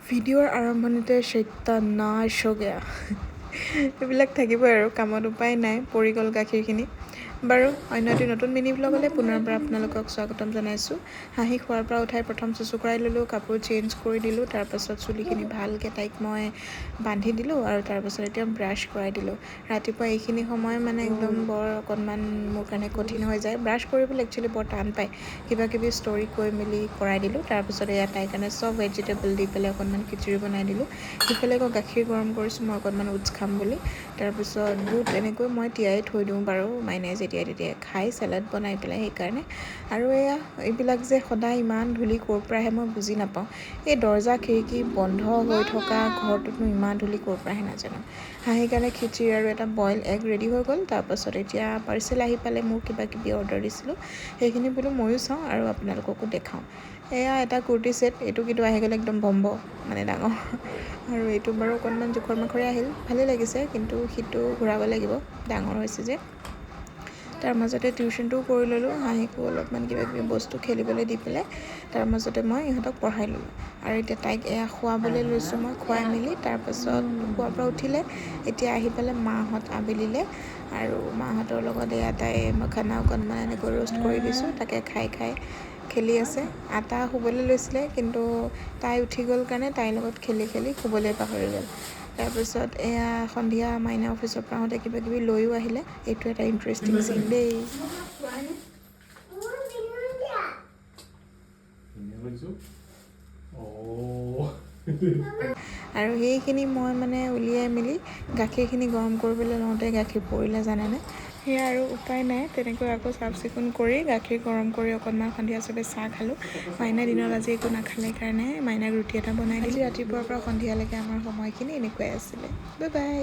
ভিডিঅ'ৰ আৰম্ভণিতে সত্যানাশ হৈ গয়া এইবিলাক থাকিবই আৰু কামত উপায় নাই পৰি গ'ল গাখীৰখিনি বাৰু অন্য এটি নতুন মিনি ব্লগলৈ পুনৰ পৰা আপোনালোকক স্বাগতম জনাইছোঁ হাঁহি খোৱাৰ পৰা উঠাই প্ৰথম চুচুকৰাই ল'লোঁ কাপোৰ চেঞ্জ কৰি দিলোঁ তাৰপাছত চুলিখিনি ভালকৈ তাইক মই বান্ধি দিলোঁ আৰু তাৰপাছত এতিয়া ব্ৰাছ কৰাই দিলোঁ ৰাতিপুৱা এইখিনি সময় মানে একদম বৰ অকণমান মোৰ কাৰণে কঠিন হৈ যায় ব্ৰাছ কৰিবলৈ একচুৱেলি বৰ টান পায় কিবা কিবি ষ্টৰি কৈ মেলি কৰাই দিলোঁ তাৰপিছত এয়া তাইৰ কাৰণে চব ভেজিটেবল দি পেলাই অকণমান খিচিৰি বনাই দিলোঁ সিফালে আকৌ গাখীৰ গৰম কৰিছোঁ মই অকণমান ওটছ খাম বুলি তাৰপিছত বুট এনেকৈ মই তিয়াই থৈ দিওঁ বাৰু মাইনাই যেতিয়াই তেতিয়াই খাই চেলাড বনাই পেলাই সেইকাৰণে আৰু এয়া এইবিলাক যে সদায় ইমান ধূলি ক'ৰ পৰা আহে মই বুজি নাপাওঁ এই দৰ্জা খিৰিকী বন্ধ হৈ থকা ঘৰটোতনো ইমান ধূলি ক'ৰ পৰা আহে নাজানো হাঁহিৰ কাৰণে খিচিৰি আৰু এটা বইল এগ ৰেডি হৈ গ'ল তাৰপাছত এতিয়া পাৰ্চেল আহি পালে মোৰ কিবা কিবি অৰ্ডাৰ দিছিলোঁ সেইখিনি বোলো ময়ো চাওঁ আৰু আপোনালোককো দেখাওঁ এয়া এটা কুৰ্তি ছেট এইটো কিন্তু আহি গ'লে একদম বম্ব মানে ডাঙৰ আৰু এইটো বাৰু অকণমান জোখৰ মাখৰে আহিল ভালেই লাগিছে কিন্তু সিটো ঘূৰাব লাগিব ডাঙৰ হৈছে যে তাৰ মাজতে টিউশ্যনটোও কৰি ল'লোঁ হাঁহিকো অলপমান কিবা কিবি বস্তু খেলিবলৈ দি পেলাই তাৰ মাজতে মই ইহঁতক পঢ়াই ল'লোঁ আৰু এতিয়া তাইক এয়া খোৱাবলৈ লৈছোঁ মই খুৱাই মেলি তাৰপাছত খোৱাৰ পৰা উঠিলে এতিয়া আহি পেলাই মাহঁত আবেলিলে আৰু মাহঁতৰ লগত এয়া তাই খানা অকণমান এনেকৈ ৰোষ্ট কৰি দিছোঁ তাকে খাই খেলি আছে আটা শুবলৈ লৈছিলে কিন্তু তাই উঠি গ'ল কাৰণে তাইৰ লগত খেলি শুবলৈ পাহৰি গ'ল তাৰপিছত এয়া সন্ধিয়া মাইনা অফিচৰ পৰা আহোঁতে কিবা কিবি লৈও আহিলে এইটো এটা ইণ্টাৰেষ্টিং চিন দেই আৰু সেইখিনি মই মানে উলিয়াই মেলি গাখীৰখিনি গৰম কৰিবলৈ লওঁতে গাখীৰ পৰিলে জানেনে সেয়া আৰু উপায় নাই তেনেকৈ আকৌ চাফ চিকুণ কৰি গাখীৰ গৰম কৰি অকণমান সন্ধিয়া চবেই চাহ খালোঁ মাইনা দিনত আজি একো নাখালে কাৰণে মাইনাক ৰুটি এটা বনাই দিলোঁ ৰাতিপুৱাৰ পৰা সন্ধিয়ালৈকে আমাৰ সময়খিনি এনেকুৱাই আছিলে বাই বাই